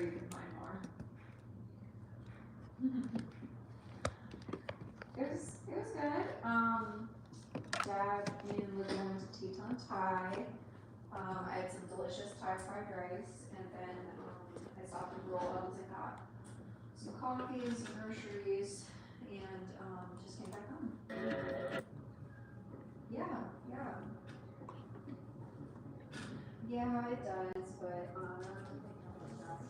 sure you can find more. It was good. Dad and Luke went to Teton Thai. I had some delicious Thai fried rice, and then I stopped at Rollins and got some coffee, some groceries, and just came back home. Yeah. Yeah, it does, but I don't think it does.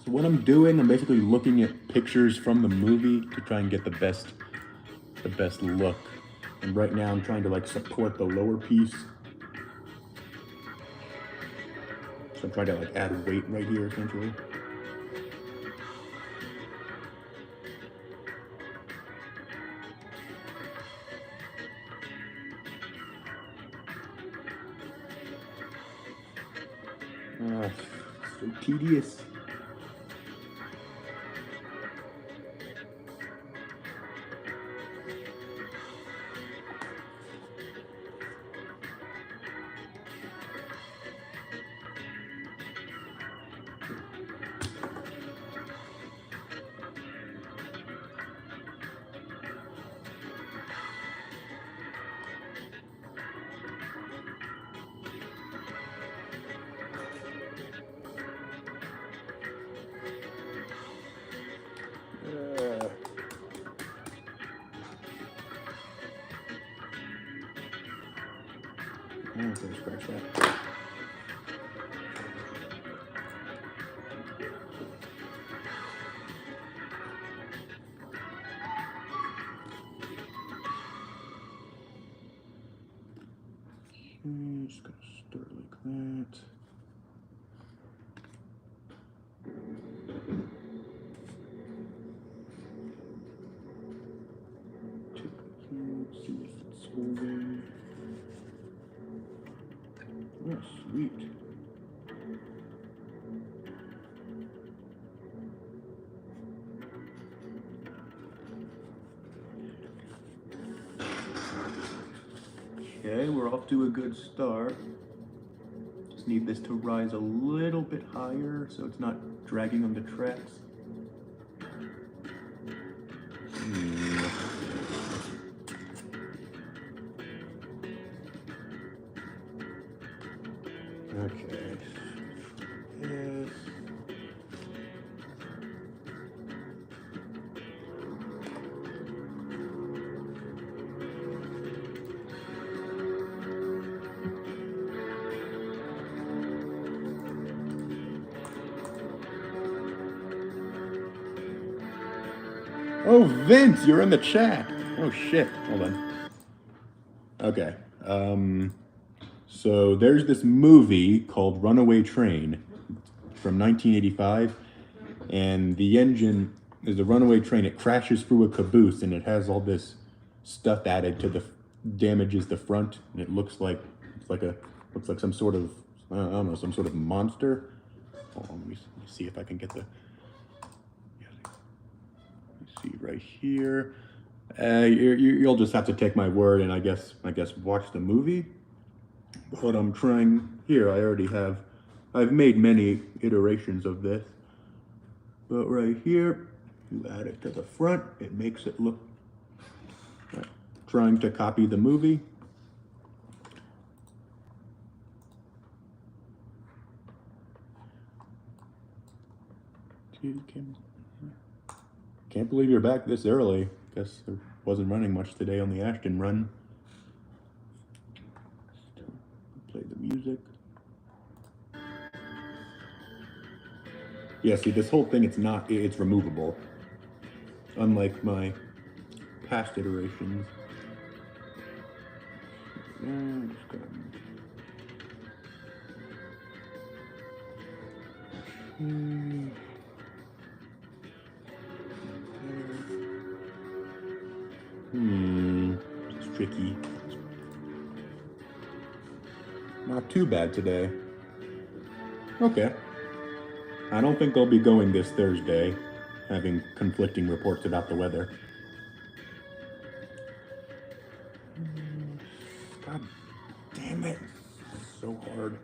So what I'm doing, I'm basically looking at pictures from the movie to try and get the best look. And right now I'm trying to like support the lower piece. So I'm trying to like add weight right here essentially. So tedious. Okay, scratch that. Okay, just gonna stir it like that. See if it's holding. Oh, sweet. Okay, we're off to a good start. Just need this to rise a little bit higher so it's not dragging on the tracks. Okay. Yes. Oh, Vince, you're in the chat. Oh shit. Hold on. Okay. So there's this movie called Runaway Train from 1985, and the engine is a runaway train. It crashes through a caboose, and it has all this stuff added to the damages the front, and it looks like some sort of I don't know, some sort of monster. Hold on, let me see if I can get the. See right here. You'll just have to take my word and I guess watch the movie. But I'm trying here. I've made many iterations of this. But right here, you add it to the front. It makes it look like trying to copy the movie. Can't believe you're back this early. Guess there wasn't running much today on the Ashton run. Play the music. Yeah, see, this whole thing, it's removable. Unlike my past iterations. It's tricky. Not too bad today. Okay. I don't think I'll be going this Thursday, having conflicting reports about the weather. God damn it. So hard.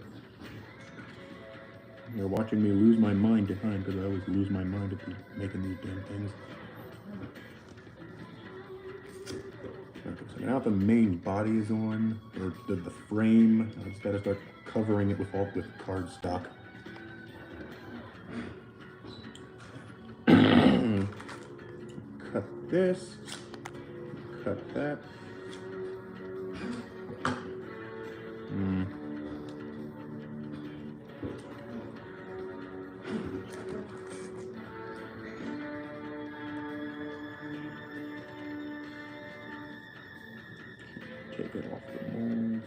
You're watching me lose my mind at times because I always lose my mind at making these damn things. Okay, so now the main body is on, or the frame. I just gotta start covering it with cardstock. Cut this, cut that. Take it off the mold.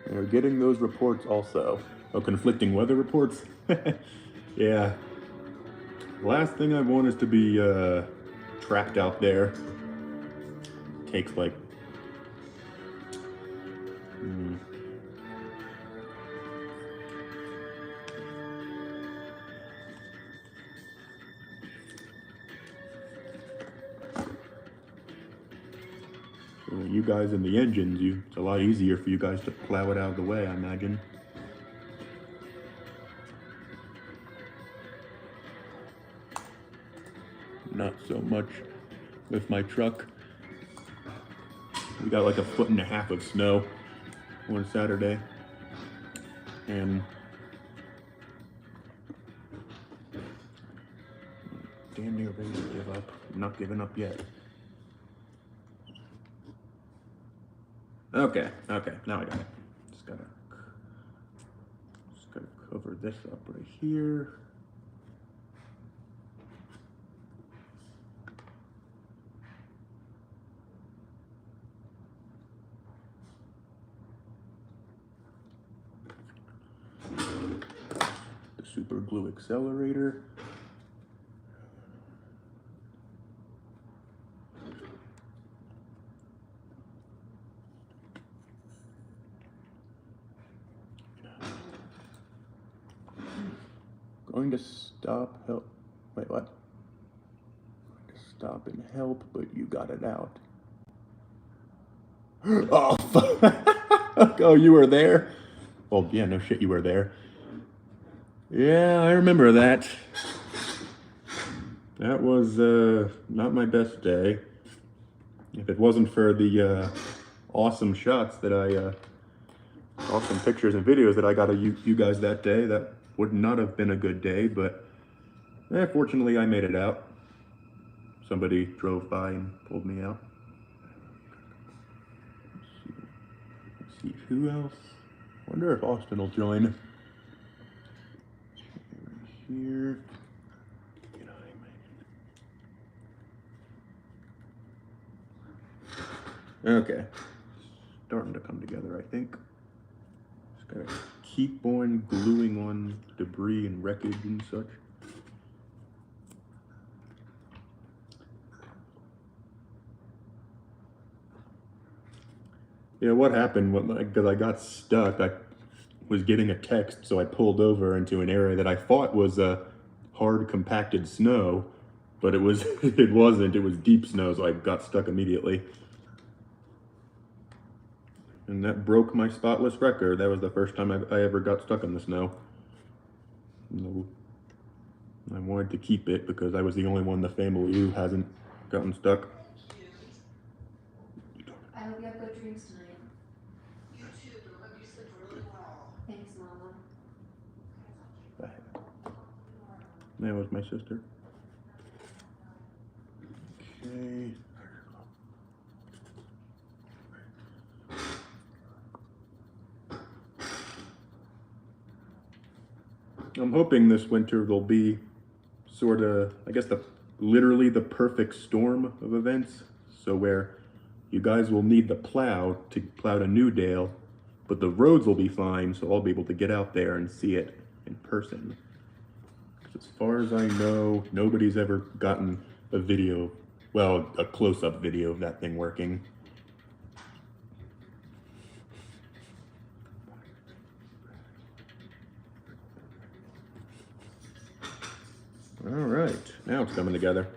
We're getting those reports also. Oh, conflicting weather reports? Yeah. Last thing I want is to be trapped out there. Takes like... You guys in the engines, it's a lot easier for you guys to plow it out of the way, I imagine. Not so much with my truck. We got like 1.5 feet of snow one Saturday. And damn near ready to give up. I'm not giving up yet. Okay, now I got it. Just gotta cover this up right here. The super glue accelerator. Going to stop, help. Wait, what? Going to stop and help, but you got it out. Oh, fuck. Oh, you were there? Well, yeah, no shit, you were there. Yeah, I remember that. That was not my best day. If it wasn't for the awesome shots that awesome pictures and videos that I got of you guys that day, that would not have been a good day, but fortunately I made it out. Somebody drove by and pulled me out. Let's see who else. Wonder if Austin will join. Here. Okay. Starting to come together, I think. Just gotta keep on gluing on debris and wreckage and such. Yeah, what happened, because I got stuck, I was getting a text, so I pulled over into an area that I thought was hard compacted snow, but it wasn't, it was deep snow, so I got stuck immediately. And that broke my spotless record. That was the first time I ever got stuck in the snow. No, I wanted to keep it because I was the only one in the family who hasn't gotten stuck. I hope you have good dreams tonight. You too. Hope you sleep really well. Thanks, Mama. That was my sister. Okay. I'm hoping this winter there'll be sort of, I guess, literally the perfect storm of events. So where you guys will need the plow to plow to Newdale, but the roads will be fine, so I'll be able to get out there and see it in person. As far as I know, nobody's ever gotten a video, well, a close-up video of that thing working. All right, now it's coming together.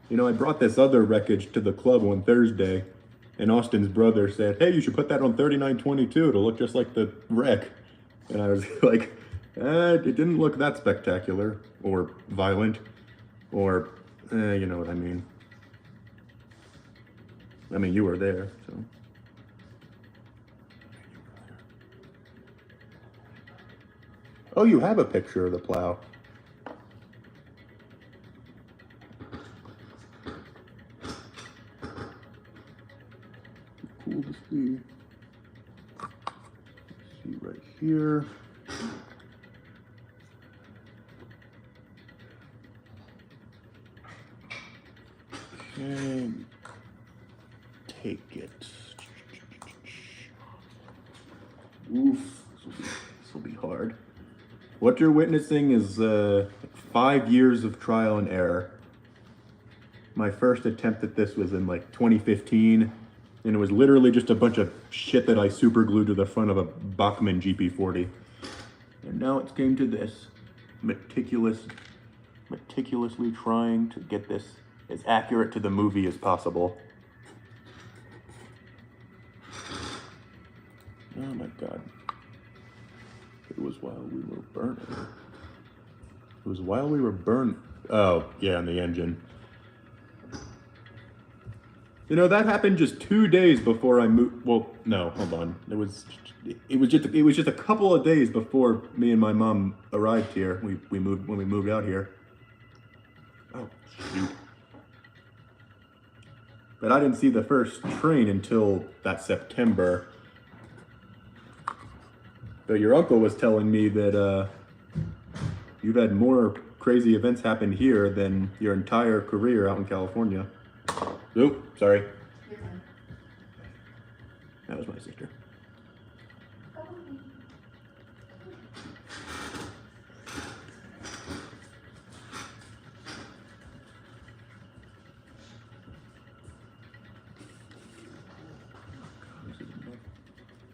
You know, I brought this other wreckage to the club on Thursday, and Austin's brother said, "Hey, you should put that on 3922. It'll look just like the wreck." And I was like, it didn't look that spectacular or violent or, you know what I mean. I mean, you were there, so. Oh, you have a picture of the plow. Cool to see. Let's see right here. Okay, take it. Oof, this will be hard. What you're witnessing is 5 years of trial and error. My first attempt at this was in like 2015, and it was literally just a bunch of shit that I super glued to the front of a Bachmann GP40. And now it's came to this, meticulously trying to get this as accurate to the movie as possible. Oh my God. It was while we were burning. It was while we were burnt. Oh, yeah, in the engine. You know, that happened just 2 days before I moved. Well, no, hold on. It was just a couple of days before me and my mom arrived here. We moved out here. Oh, shoot. But I didn't see the first train until that September. But your uncle was telling me that you've had more crazy events happen here than your entire career out in California. Oop, sorry. That was my sister.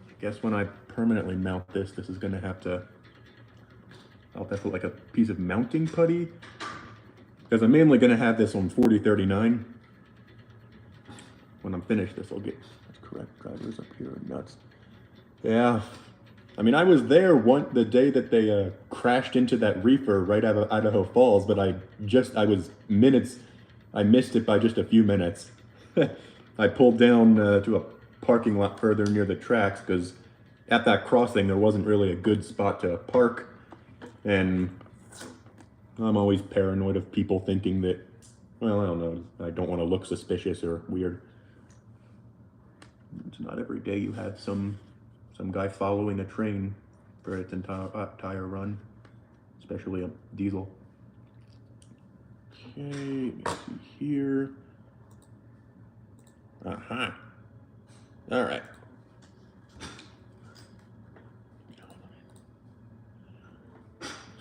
I guess when I permanently mount this, this is gonna have to, I'll have to put like a piece of mounting putty, because I'm mainly gonna have this on 4039. When I'm finished, this will get, that's correct, drivers up here are nuts. Yeah, I mean, I was there the day that they crashed into that reefer right out of Idaho Falls, but I missed it by just a few minutes. I pulled down to a parking lot further near the tracks because at that crossing there wasn't really a good spot to park, and I'm always paranoid of people thinking that, well, I don't know, I don't want to look suspicious or weird. It's not every day you have some guy following a train for its entire run, especially a diesel. Okay, let me see here. Uh-huh. All right.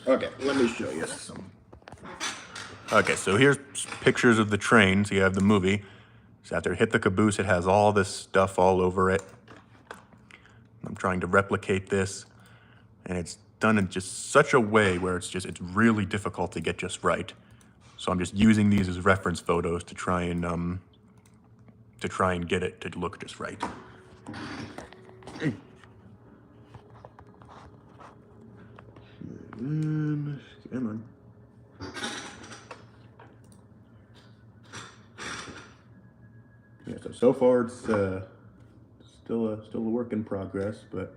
Okay, let me show you some. Okay, so here's pictures of the train. So you have the movie. So after it hit the caboose, it has all this stuff all over it. I'm trying to replicate this, and it's done in just such a way where it's really difficult to get just right. So I'm just using these as reference photos to try and get it to look just right. Come on. Yeah, so far it's still a work in progress, but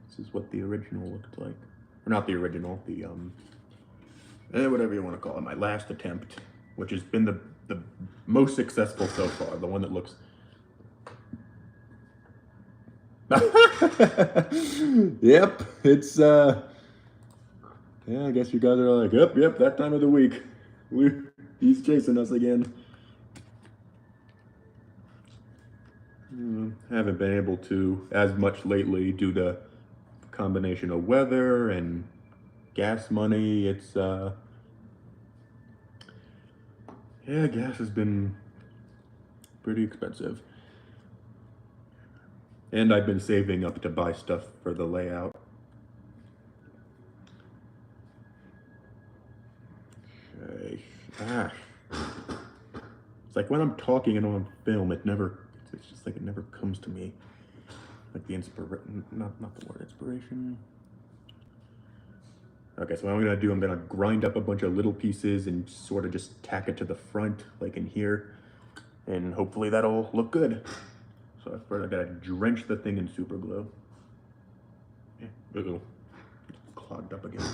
this is what the original looked like. Or not the original, the whatever you want to call it, my last attempt, which has been the most successful so far, the one that looks Yep, it's yeah, I guess you guys are like, yep, that time of the week. He's chasing us again. Haven't been able to as much lately due to combination of weather and gas money. It's yeah, gas has been pretty expensive. And I've been saving up to buy stuff for the layout. Okay. It's like when I'm talking and on film, it's just like it never comes to me. Like the inspiration, not the word inspiration. Okay, so what I'm gonna grind up a bunch of little pieces and sort of just tack it to the front, like in here. And hopefully that'll look good. So first I gotta drench the thing in super glue. Uh-oh, clogged up again.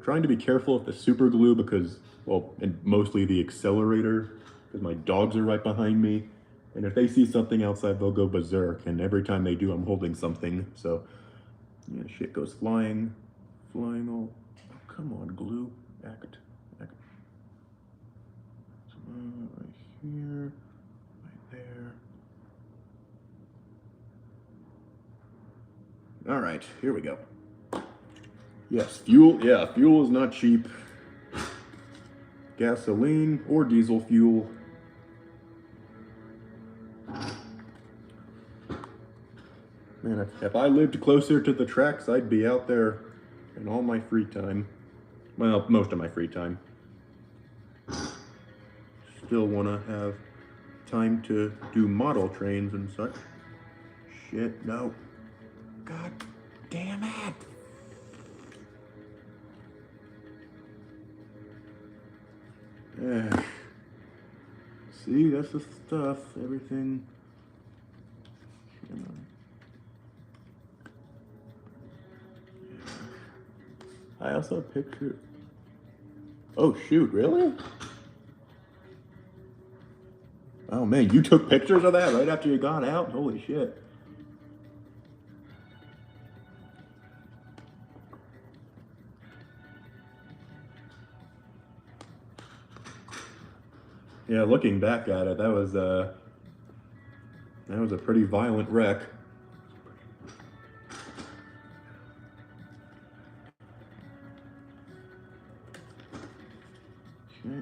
Trying to be careful with the super glue because, well, and mostly the accelerator, because my dogs are right behind me. And if they see something outside, they'll go berserk. And every time they do, I'm holding something. So, yeah, shit goes flying all, oh, come on, glue, act. So, right here, right there. All right, here we go. Yes, fuel is not cheap. Gasoline or diesel fuel. Man, if I lived closer to the tracks, I'd be out there in all my free time. Well, most of my free time. Still want to have time to do model trains and such. Shit, no. God damn it! Yeah. See, that's the stuff. Everything. You know. I also picture. Oh shoot! Really? Oh man, you took pictures of that right after you got out? Holy shit! Yeah, looking back at it, that was a pretty violent wreck. Okay.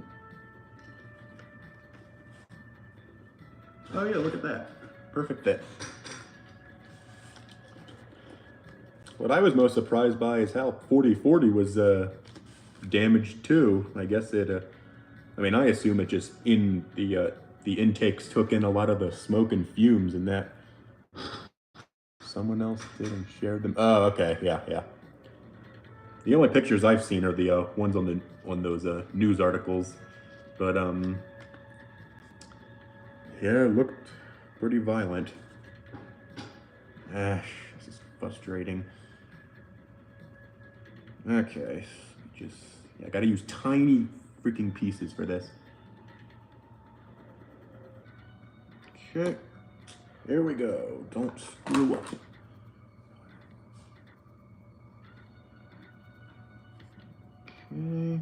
Oh yeah, look at that. Perfect fit. What I was most surprised by is how 4040 was damaged too. I guess it, I mean, I assume it just in the intakes took in a lot of the smoke and fumes and that someone else did and shared them. Oh, okay, yeah. The only pictures I've seen are the ones on those news articles, but yeah, it looked pretty violent. This is frustrating. Okay, just yeah, I gotta use tiny freaking pieces for this. Okay, here we go. Don't screw up. Okay.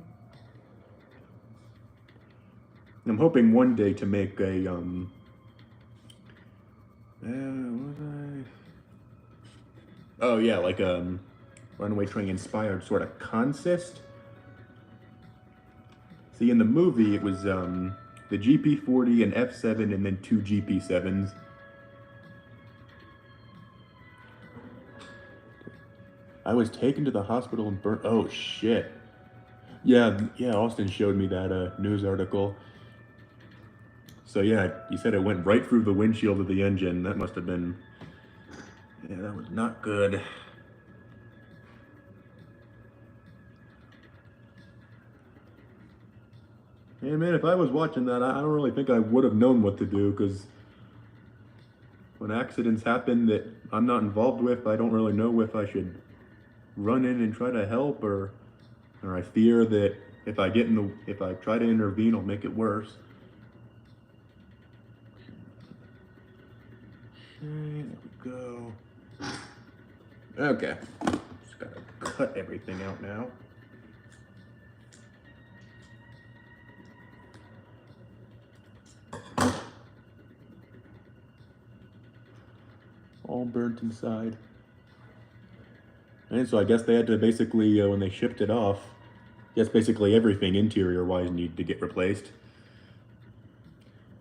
I'm hoping one day to make a what was I? Oh yeah, like Runaway train inspired sort of consist. See, in the movie it was the GP40 and F7 and then 2 GP7s. I was taken to the hospital and burnt. Oh shit. Yeah, Austin showed me that news article. So yeah, he said it went right through the windshield of the engine. That must have been, yeah, that was not good. Hey man, if I was watching that, I don't really think I would have known what to do, because when accidents happen that I'm not involved with, I don't really know if I should run in and try to help, or I fear that if I try to intervene, I'll make it worse. Okay, there we go. Okay, just gotta cut everything out now. All burnt inside. And so I guess they had to basically, when they shipped it off, yes, basically everything interior-wise needed to get replaced.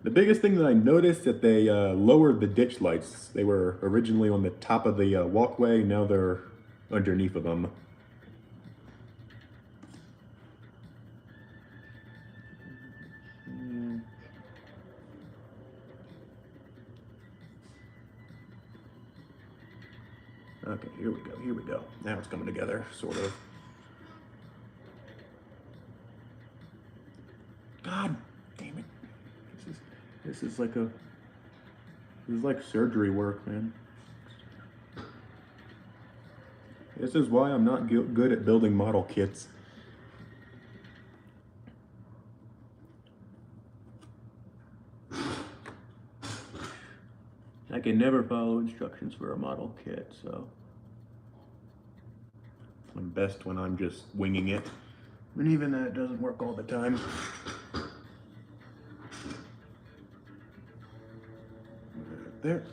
The biggest thing that I noticed that they lowered the ditch lights. They were originally on the top of the walkway, now they're underneath of them. Okay, here we go. Now it's coming together, sort of. God damn it. This is like surgery work, man. This is why I'm not good at building model kits. I can never follow instructions for a model kit, so I'm best when I'm just winging it. And even that doesn't work all the time. There.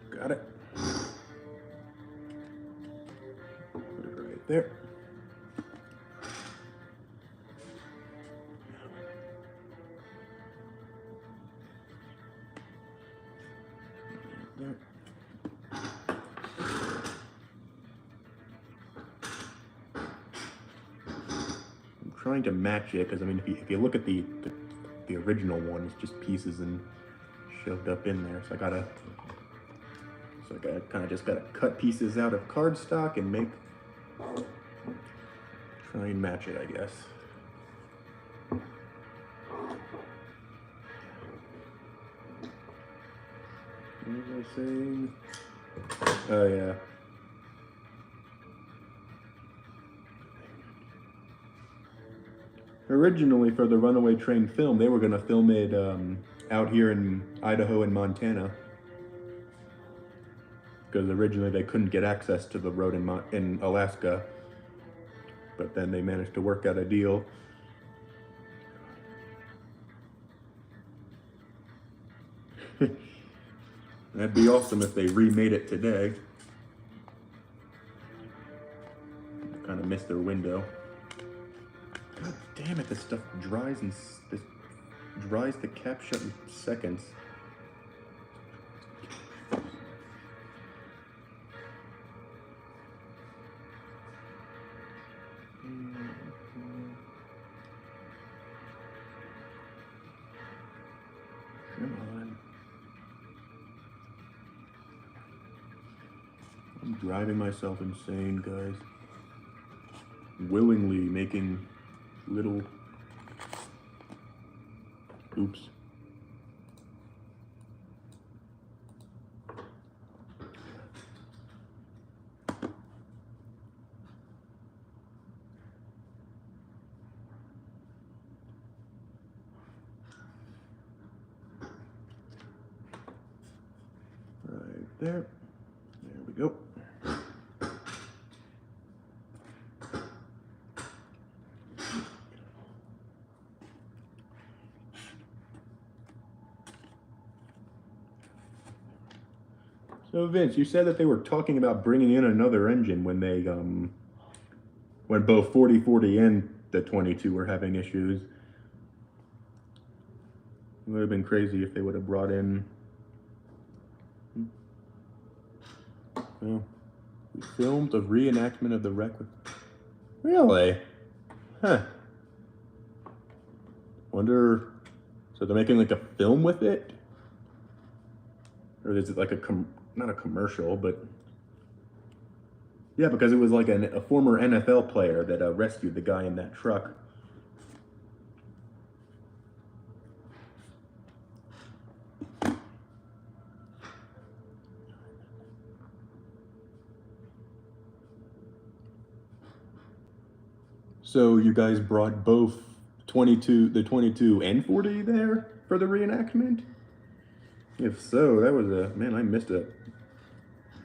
Got it. Put it right there. There. trying to match it, because I mean, if you look at the original one, it's just pieces and shoved up in there. So I kind of just gotta cut pieces out of cardstock and try and match it, I guess. What was I saying? Oh yeah. Originally, for the Runaway Train film, they were going to film it out here in Idaho and Montana. Because originally they couldn't get access to the road in Alaska. But then they managed to work out a deal. That'd be awesome if they remade it today. Kind of missed their window. God damn it, this stuff dries the cap shut in seconds. Come on. I'm driving myself insane, guys. Willingly making little oops. Right there. There we go. So Vince, you said that they were talking about bringing in another engine when they when both 4040 and the 22 were having issues. It would have been crazy if they would have brought in. Well, we filmed a reenactment of the wreck. Really? Huh. Wonder. So they're making like a film with it, or is it like not a commercial, but yeah, because it was like a former NFL player that rescued the guy in that truck. So you guys brought both the 22 and 40 there for the reenactment? If so, that was man, I missed it.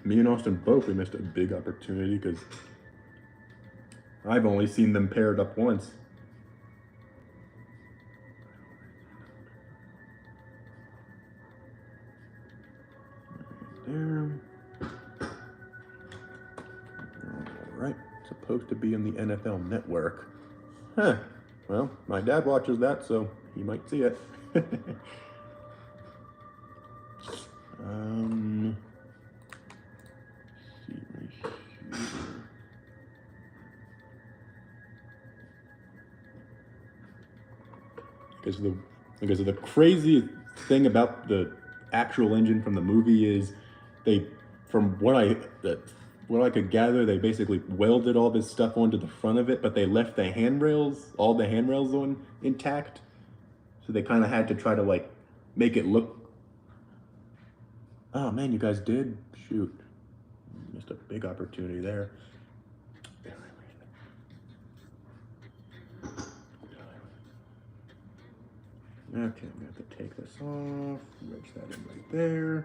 Me and Austin both, we missed a big opportunity because I've only seen them paired up once. Right there. All right, supposed to be on the NFL Network. Huh, well, my dad watches that, so he might see it. See right here. Because the crazy thing about the actual engine from the movie is from what I could gather, they basically welded all this stuff onto the front of it, but they left all the handrails on intact. So they kind of had to try to like make it look. Oh man, you guys did? Shoot. Missed a big opportunity there. Okay, I'm gonna have to take this off, wedge that in right there.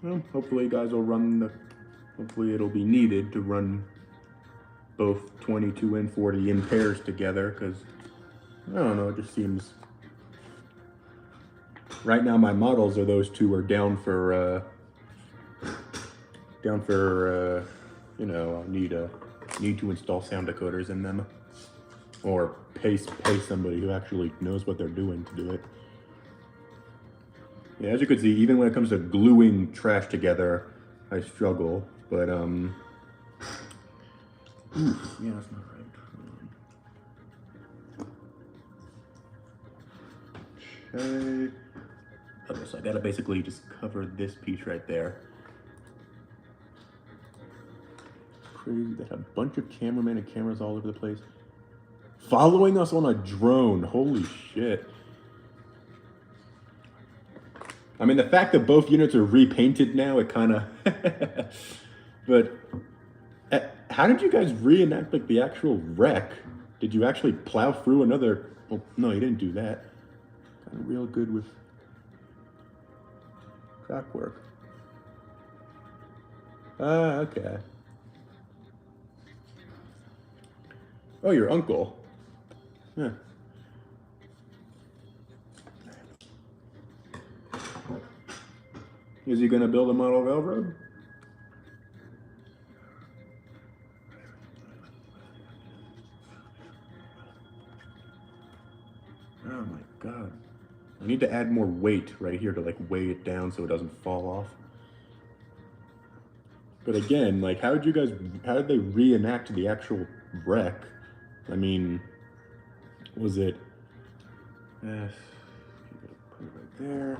Well, hopefully you guys will hopefully it'll be needed to run both 22 and 40 in pairs together, because I don't know, it just seems right now my models are those two are down for down for, you know, need to install sound decoders in them, or pay somebody who actually knows what they're doing to do it. Yeah, as you can see, even when it comes to gluing trash together, I struggle. But oof, yeah, that's not right. Okay. Okay, so I gotta basically just cover this piece right there. Crazy, they had a bunch of cameramen and cameras all over the place. Following us on a drone, holy shit. I mean, the fact that both units are repainted now, it kind of... But how did you guys reenact like the actual wreck? Did you actually plow through another... Well, no, you didn't do that. Kind of real good with track work. Ah, okay. Oh, your uncle. Yeah. Is he gonna build a model railroad? Oh my god. I need to add more weight right here to like weigh it down so it doesn't fall off. But again, like how did they reenact the actual wreck? I mean, was it, put it right there.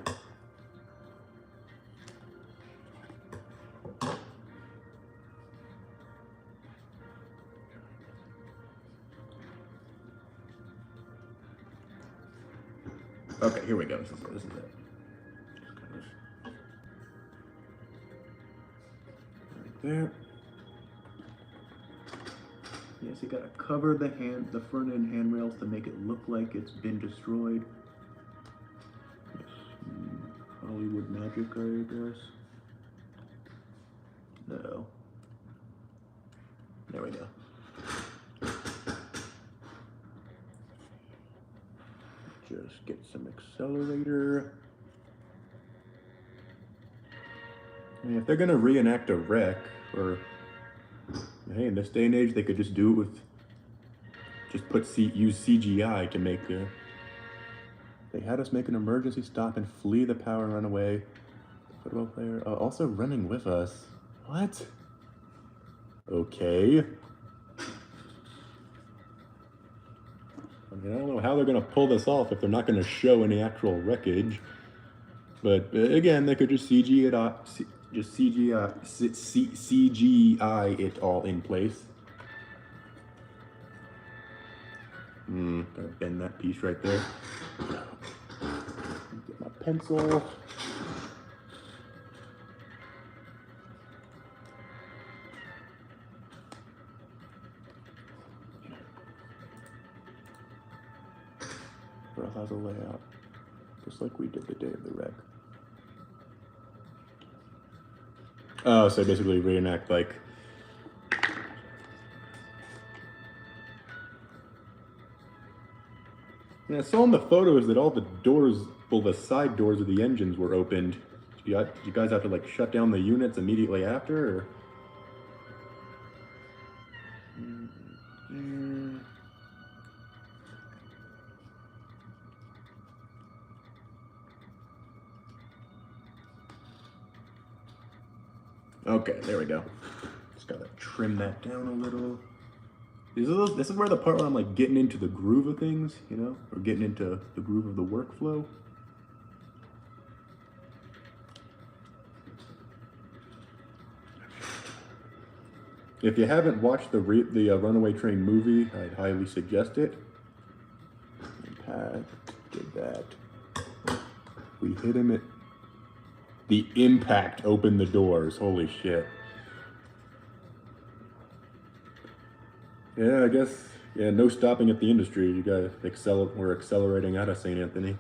Okay, here we go. This is it. Just kind of right there. Yes, you gotta cover the front end handrails to make it look like it's been destroyed. Yes. Hollywood magic, I guess. No. There we go. Just get some accelerator. I mean, if they're gonna reenact a wreck, or hey, in this day and age, they could just do it with, use CGI to make a. They had us make an emergency stop and flee the power and run away. Football player, also running with us. What? Okay. I mean, I don't know how they're gonna pull this off if they're not gonna show any actual wreckage. But again, they could just CGI it all in place. Gotta bend that piece right there. Get my pencil. Earth has a layout, just like we did the day of the wreck. Oh, so basically reenact like. Yeah, I saw in the photos that all the doors, well, the side doors of the engines were opened. Did you guys have to like shut down the units immediately after, or? Okay, there we go. Just gotta trim that down a little. This is where the part where I'm like getting into the groove of things, you know, or getting into the groove of the workflow. If you haven't watched the Runaway Train movie, I'd highly suggest it. Pat did that. We hit him at the impact opened the doors. Holy shit. Yeah, I guess, yeah, no stopping at the industry. You guys we're accelerating out of St. Anthony.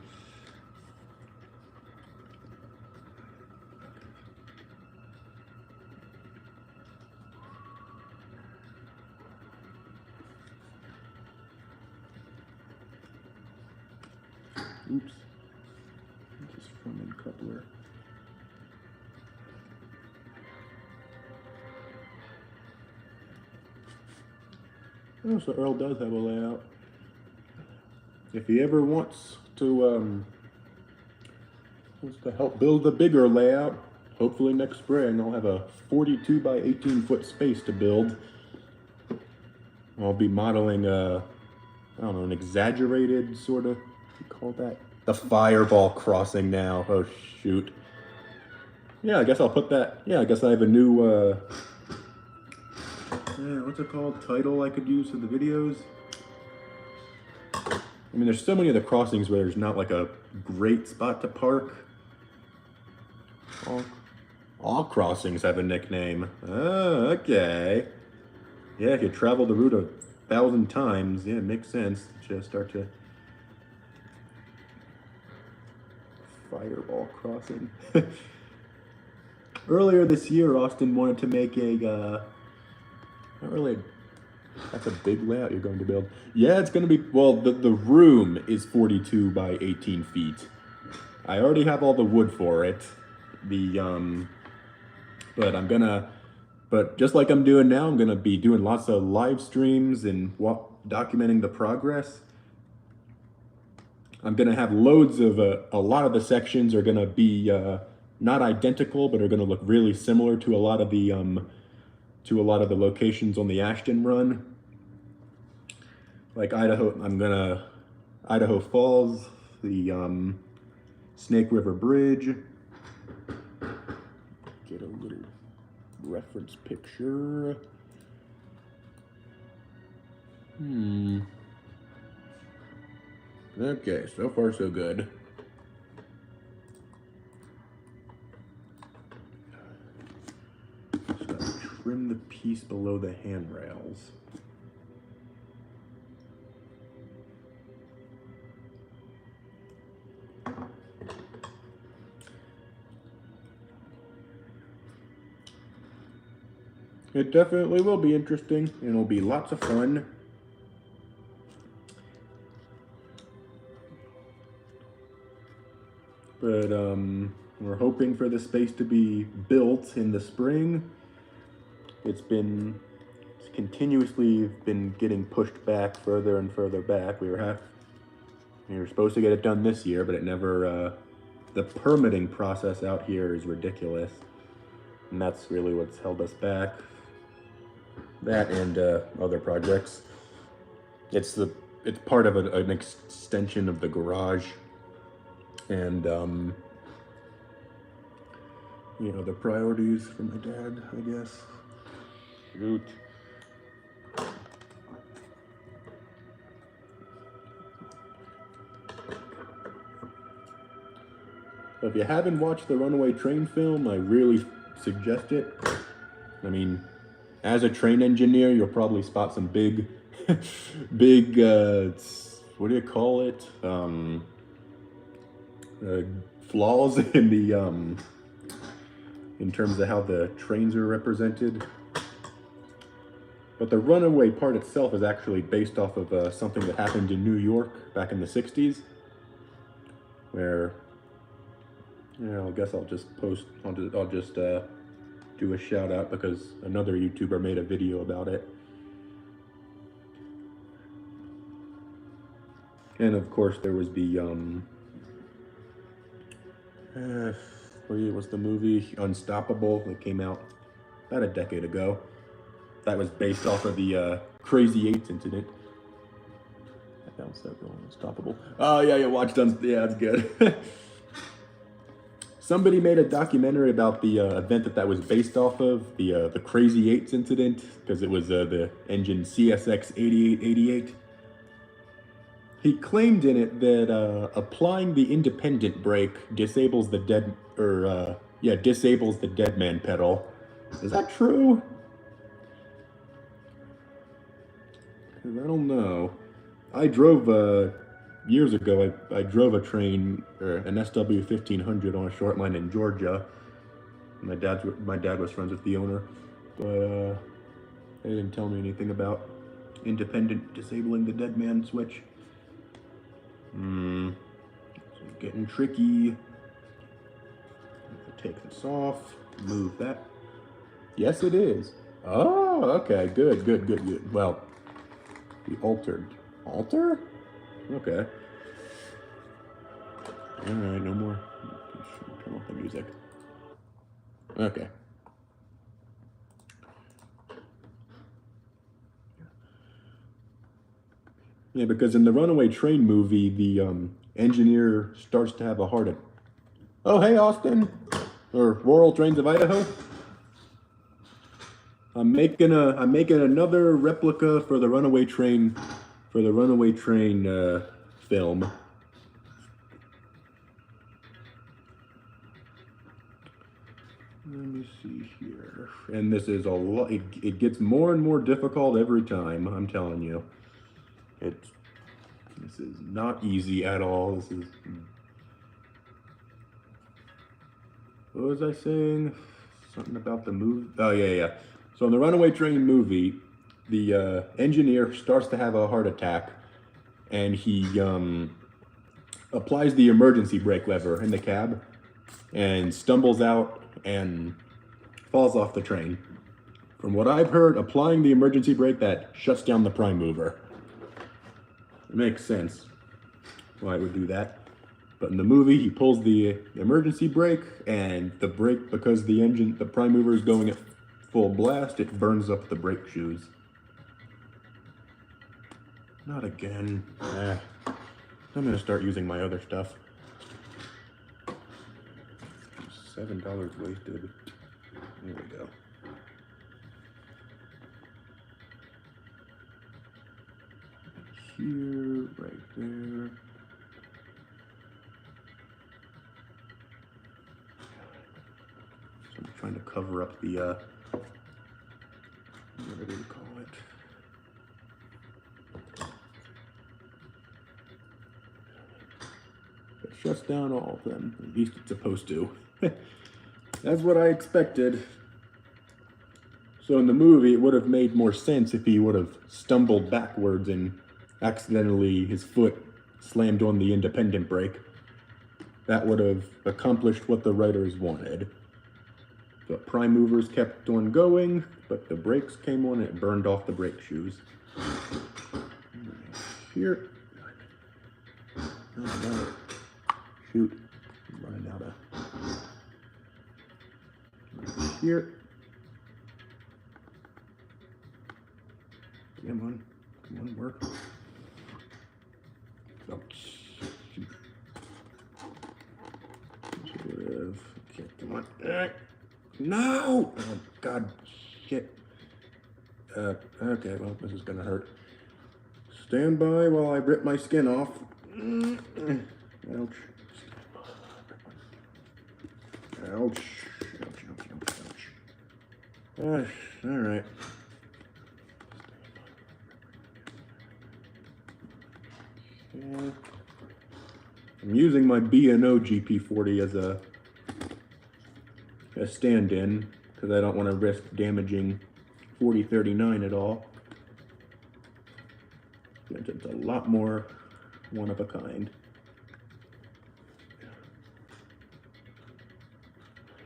Oops. Just front end coupler. Oh, so Earl does have a layout. If he ever wants to help build a bigger layout, hopefully next spring I'll have a 42 by 18 foot space to build. I'll be modeling I don't know, an exaggerated sort of, what do you call that? The fireball crossing now. Oh shoot. Yeah, I guess I'll put that. Yeah, I guess I have a new what's it called? Title I could use for the videos. I mean, there's so many of the crossings where there's not like a great spot to park. All crossings have a nickname. Oh, okay. Yeah, if you travel the route 1,000 times, yeah, it makes sense. Just start to fireball crossing. Earlier this year, Austin wanted to make a not really. That's a big layout you're going to build. Yeah, it's going to be, well, the room is 42 by 18 feet. I already have all the wood for it. But just like I'm doing now, I'm going to be doing lots of live streams and documenting the progress. I'm going to have loads of, a lot of the sections are going to be not identical, but are going to look really similar to a lot of the locations on the Ashton run. Like Idaho Falls, the Snake River Bridge. Get a little reference picture. Okay, so far so good. So trim the piece below the handrails. It definitely will be interesting, and it'll be lots of fun. But we're hoping for the space to be built in the spring. It's continuously been getting pushed back further and further back. We were supposed to get it done this year, but it never. The permitting process out here is ridiculous, and that's really what's held us back. That and other projects. It's part of an extension of the garage, and you know, the priorities for my dad, I guess. Shoot. If you haven't watched the Runaway train film, I really suggest it. I mean, as a train engineer, you'll probably spot some big, big, what do you call it? Flaws in the, in terms of how the trains are represented. But the Runaway part itself is actually based off of something that happened in New York back in the 60s, where, yeah, I guess I'll just do a shout out because another YouTuber made a video about it. And of course there was the what's the movie Unstoppable that came out about a decade ago. That was based off of the Crazy 8 incident. That sounds so cool. Unstoppable. Oh yeah, you watched yeah, it's good. Somebody made a documentary about the event that was based off of, the Crazy 8 incident, because it was the engine CSX 8888. He claimed in it that applying the independent brake disables the dead man pedal. Is that true? 'Cause I don't know. I drove years ago, I drove a train, an SW 1500 on a short line in Georgia. My dad was friends with the owner, but they didn't tell me anything about independent disabling the dead man switch. It's getting tricky. Take this off, move that. Yes, it is. Oh, okay, good. Well, The altered. Alter? Okay. Alright, no more. Turn off the music. Okay. Yeah, because in the Runaway Train movie, the engineer starts to have a heart attack. Oh, hey, Austin, or Rural Trains of Idaho. I'm making another replica for the Runaway Train, film. Let me see here, and this is a lot. It gets more and more difficult every time. I'm telling you, this is not easy at all. This is. What was I saying? Something about the movie? Oh, yeah. So in the Runaway Train movie, the engineer starts to have a heart attack, and he applies the emergency brake lever in the cab, and stumbles out and falls off the train. From what I've heard, applying the emergency brake, that shuts down the prime mover. It makes sense why it would do that. But in the movie, he pulls the emergency brake, and the brake, because the prime mover is going at full blast, it burns up the brake shoes. Not again. I'm gonna start using my other stuff. $7 wasted. There we go. Here, right there. So I'm trying to cover up the, whatever you call it. It shuts down all of them. At least it's supposed to. That's what I expected. So in the movie, it would have made more sense if he would have stumbled backwards and accidentally his foot slammed on the independent brake. That would have accomplished what the writers wanted. The prime movers kept on going, but the brakes came on and it burned off the brake shoes. Here. Oh, no. Shoot. I'm running out of... Here. Come on, work. Oh, shoot. Okay, come on. No! Oh, God, shit. Okay, well, this is gonna hurt. Stand by while I rip my skin off. Ouch. Ouch. All right. Yeah. I'm using my B&O GP40 as a stand-in because I don't want to risk damaging 4039 at all. It's a lot more one of a kind.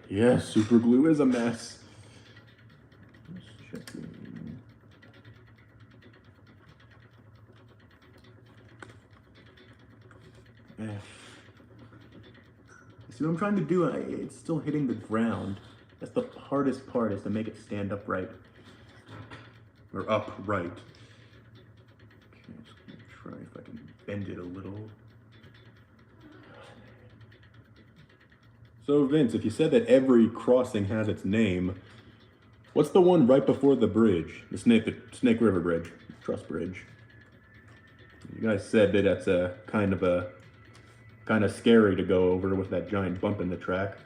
Yes, super glue is a mess. Let's check in. See what I'm trying to do? It's still hitting the ground. That's the hardest part, is to make it stand upright. Or upright. Okay, I'm just gonna try if I can bend it a little. So Vince, if you said that every crossing has its name, what's the one right before the bridge? The Snake River Bridge, Truss Bridge. You guys said that that's a kind of scary to go over with that giant bump in the track.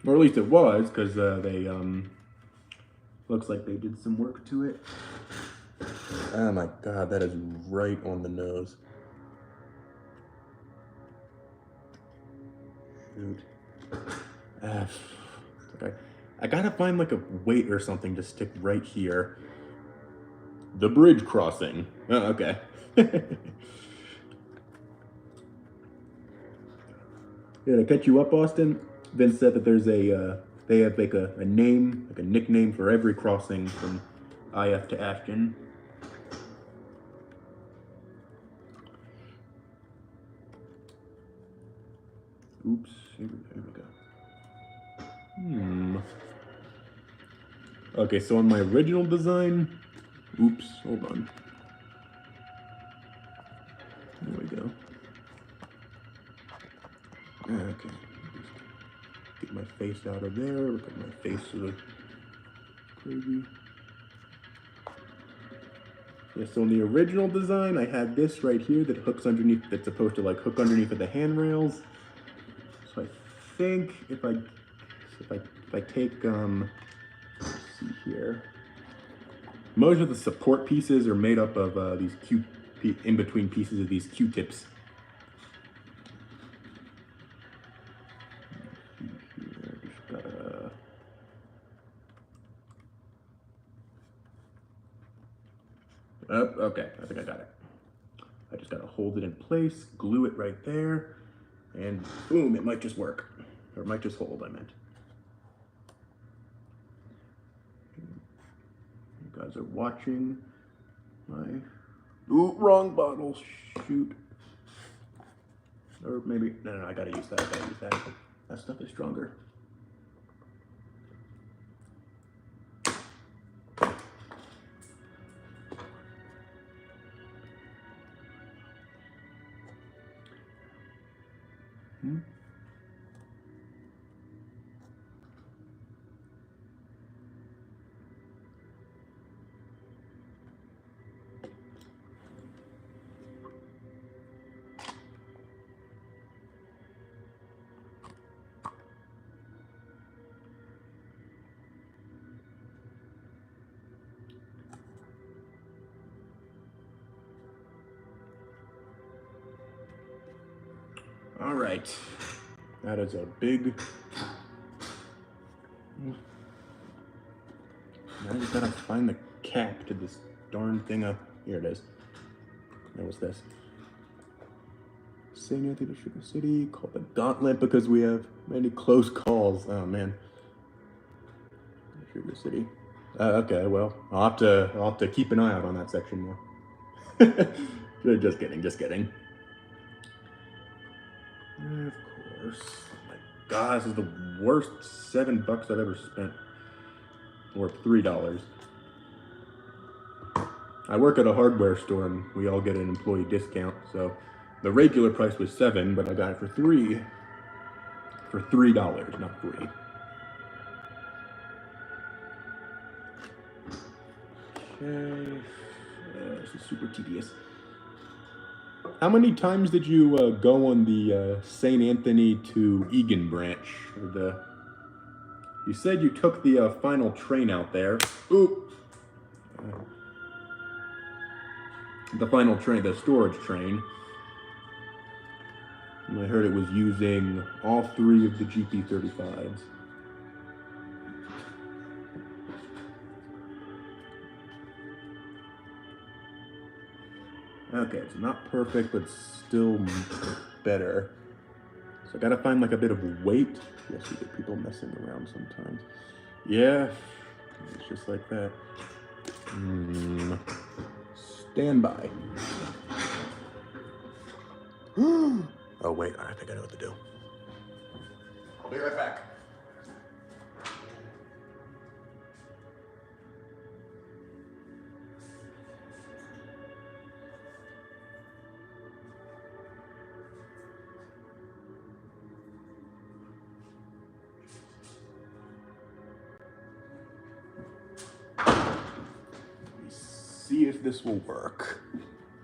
Or at least it was, because they looks like they did some work to it. Oh my God, that is right on the nose. Shoot. Okay. I gotta find like a weight or something to stick right here. The bridge crossing. Oh, okay. Yeah, to catch you up, Austin, Vince said that there's they have like a name, like a nickname for every crossing from IF to Ashton. Oops, here we go. Okay, so on my original design, oops, hold on. There we go. Okay, just get my face out of there. Look at my face to the crazy. Yeah, so in the original design, I had this right here that hooks underneath, that's supposed to like hook underneath of the handrails. So I think if I take, let's see here. Most of the support pieces are made up of these in between pieces of these Q-tips. Just gotta... Oh, okay, I think I got it. I just gotta hold it in place, glue it right there, and boom, it might just work. Or it might just hold, I meant. You guys are watching my... Ooh, wrong bottle, shoot. Or maybe, no, I gotta use that, That stuff is stronger. All right, that is a big... Now I just gotta find the cap to this darn thing up. Here it is. Now what's this? St. Anthony to Sugar City, called the Gauntlet because we have many close calls. Oh man. Sugar City. Okay, well, I'll have to keep an eye out on that section more. Just kidding. Of course. Oh my God, this is the worst $7 I've ever spent. Or $3. I work at a hardware store and we all get an employee discount, so the regular price was $7, but I got it for $3. For $3, not free. Okay. This is super tedious. How many times did you go on the St. Anthony to Egan branch? Or you said you took the final train out there. Ooh. The final train, the storage train. And I heard it was using all 3 of the GP35s. Okay, it's not perfect, but still better. So I gotta find like a bit of weight. Yes, we get people messing around sometimes. Yeah, it's just like that. Stand by. Oh wait, I think I know what to do. I'll be right back. See if this will work.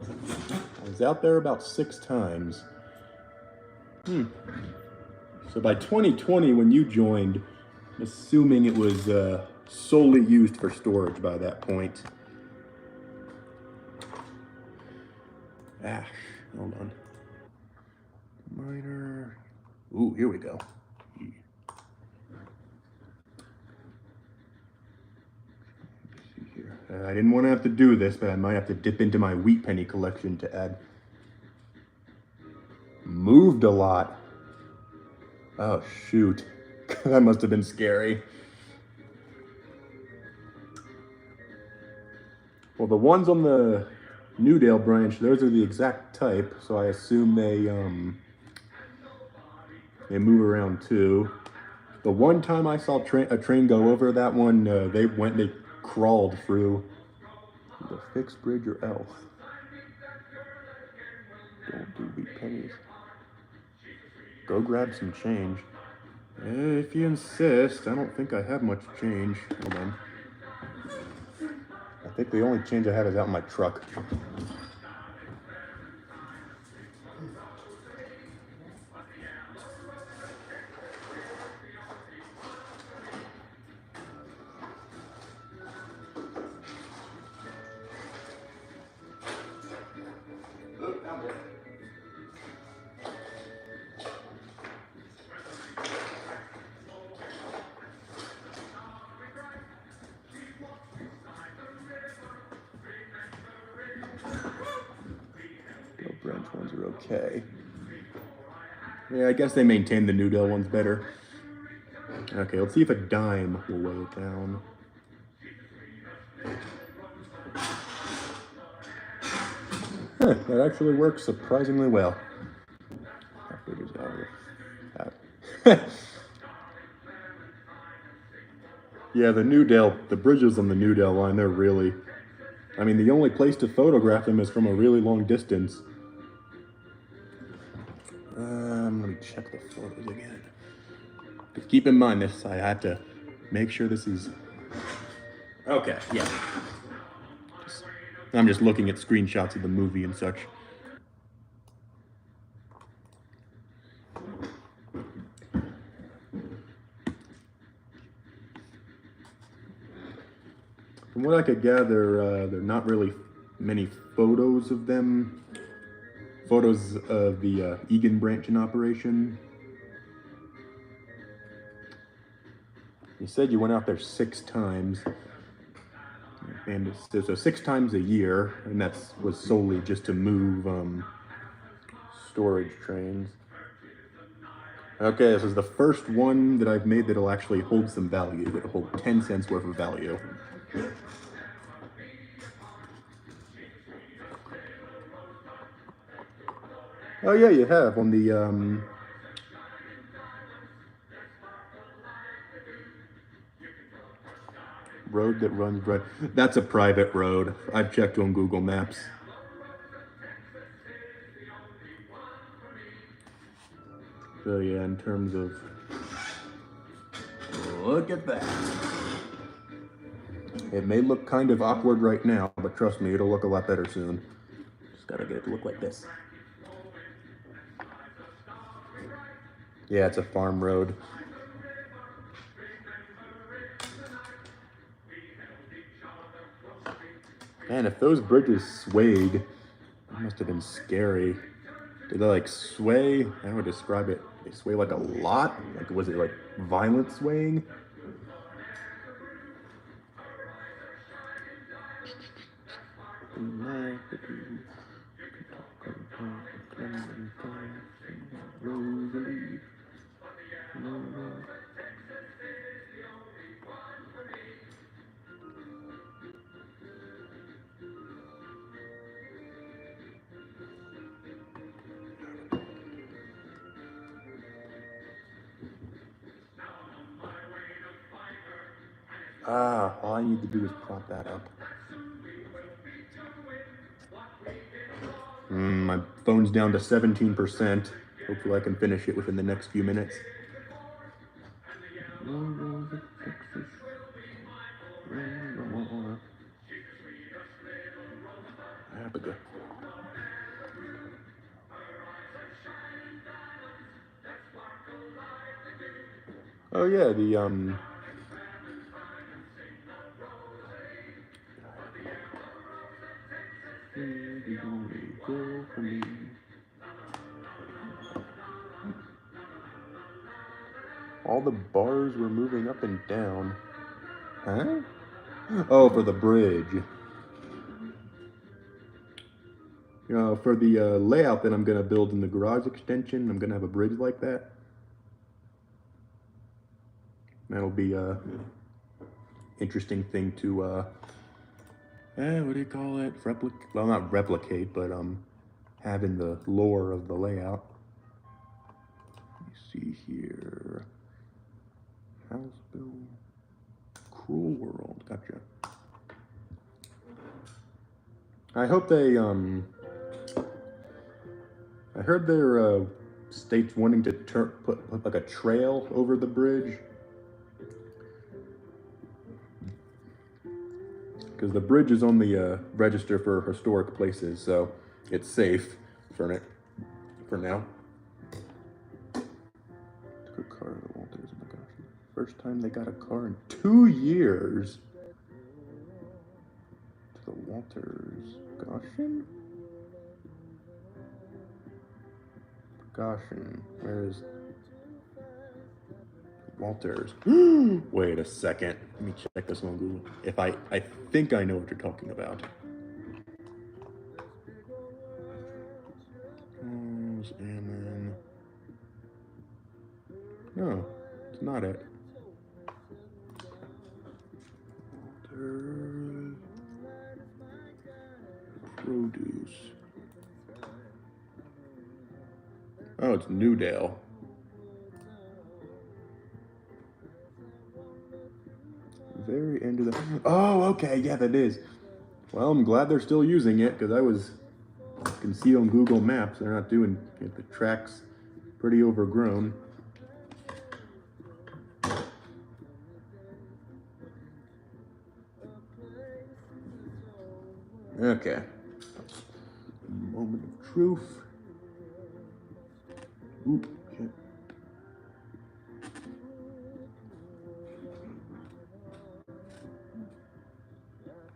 I was out there about 6 times. So by 2020, when you joined, I'm assuming it was solely used for storage by that point. Hold on. Miner. Ooh, here we go. I didn't want to have to do this, but I might have to dip into my wheat penny collection to add. Moved a lot. Oh, shoot. That must have been scary. Well, the ones on the Newdale branch, those are the exact type, so I assume they, They move around too. The one time I saw a train go over that one, they crawled through the fixed bridge or else. Don't do beat pennies. Go grab some change. If you insist. I don't think I have much change. Hold on. I think the only change I have is out in my truck. Branch ones are okay. Yeah, I guess they maintain the New Dell ones better. Okay, let's see if a dime will weigh it down. Huh, that actually works surprisingly well. That figures out. Yeah, the bridges on the New Dell line, they're really... I mean, the only place to photograph them is from a really long distance. Let me check the photos again. Just keep in mind this, I had to make sure this is... Okay, yeah. I'm just looking at screenshots of the movie and such. From what I could gather, there are not really many photos of them. Photos of the Egan branch in operation. You said you went out there 6 times. And so 6 times a year, and that was solely just to move storage trains. Okay, this is the first one that I've made that'll actually hold some value. It'll hold 10 cents worth of value. Oh yeah, you have on the road that runs right. That's a private road. I've checked on Google Maps. So yeah, in terms of, look at that. It may look kind of awkward right now, but trust me, it'll look a lot better soon. Just gotta get it to look like this. Yeah, it's a farm road. Man, if those bridges swayed, that must have been scary. Did they like sway? I would describe it. They sway like a lot? Like, was it like violent swaying? All I need to do is prop that up. My phone's down to 17%. Hopefully I can finish it within the next few minutes. Oh yeah, all the bars were moving up and down. Huh? Oh, for the bridge. For the layout that I'm going to build in the garage extension, I'm going to have a bridge like that. That'll be a interesting thing to, what do you call it? Well, not replicate, but have in the lore of the layout. Let me see here. Houseville. Cruel World. Gotcha. I hope they, I heard their state's wanting to put like a trail over the bridge. Because the bridge is on the register for historic places, so it's safe for now. Took a car to the Walters. Oh my gosh. First time they got a car in 2 years. To the Walters. Goshen? Goshen. Where is Walters? Wait a second. Let me check this on Google. I think I know what you're talking about. Ammon. No, it's not it. Walters. Produce. Oh, it's Newdale. Very end of the. Oh, okay, yeah, that is. Well, I'm glad they're still using it because I can see on Google Maps they're not doing it. The track's pretty overgrown. Okay. Moment of truth. Oop, shit.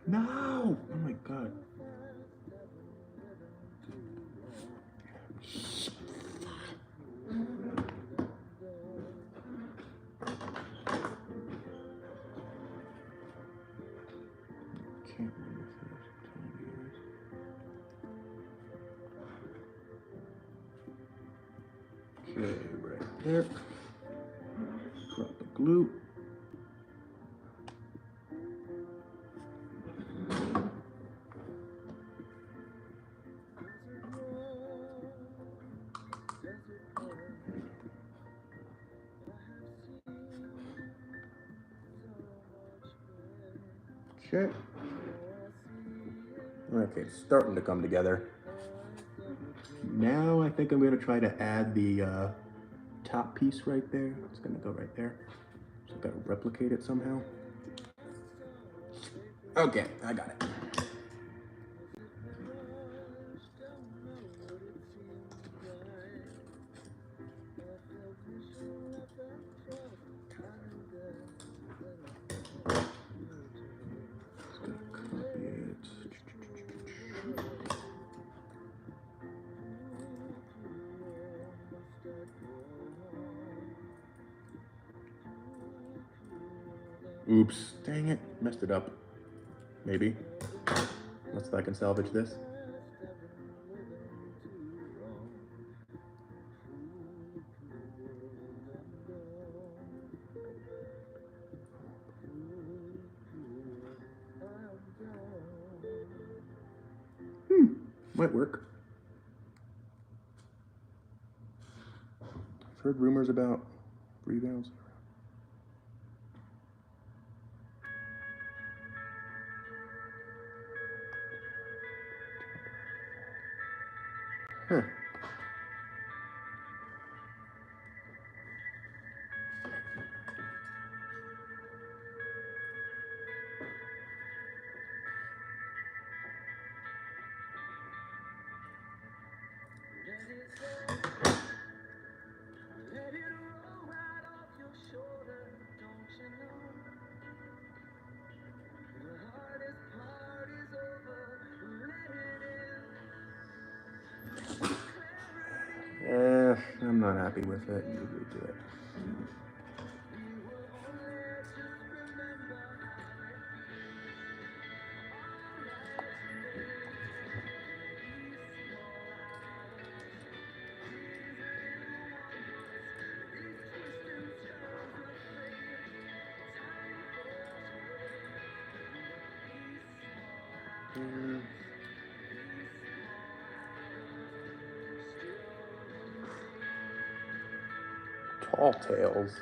No! Oh my god. Can't remember if okay, right there. Drop the glue. Okay. Okay, it's starting to come together. Now I think I'm going to try to add the top piece right there. It's going to go right there. So I've got to replicate it somehow. Okay, I got it. Oops, dang it, messed it up. Maybe. Let's see if I can salvage this. Might work. I've heard rumors about rebounds. Huh. I'm not happy with it. You do it. Tall tales.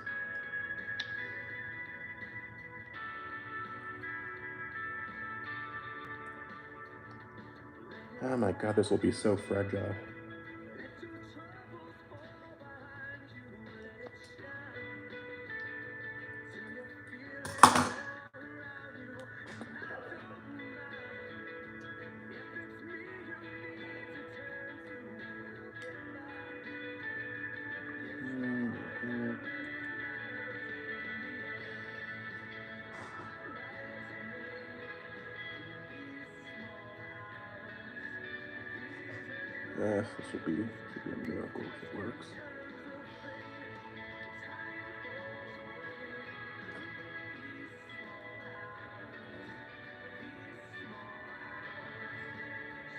Oh my god, this will be so fragile. Yes, this should be a miracle if it works.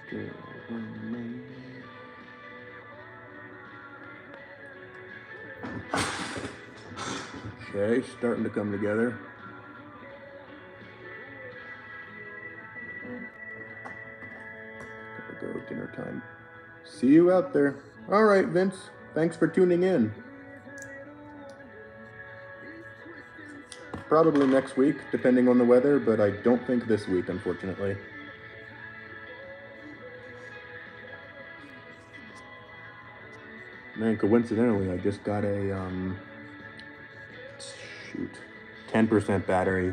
Still remain. Okay, starting to come together. Gotta go, dinner time. See you out there. All right, Vince. Thanks for tuning in. Probably next week, depending on the weather, but I don't think this week, unfortunately. Man, coincidentally, I just got a, shoot, 10% battery.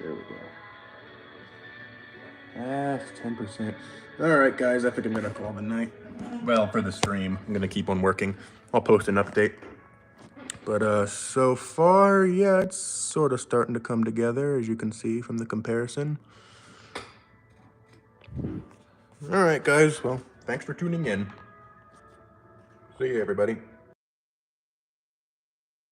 There we go. That's 10%. All right, guys, I think I'm gonna call it a night. Well, for the stream, I'm gonna keep on working. I'll post an update. But so far, yeah, it's sort of starting to come together, as you can see from the comparison. All right, guys, well, thanks for tuning in. See you, everybody.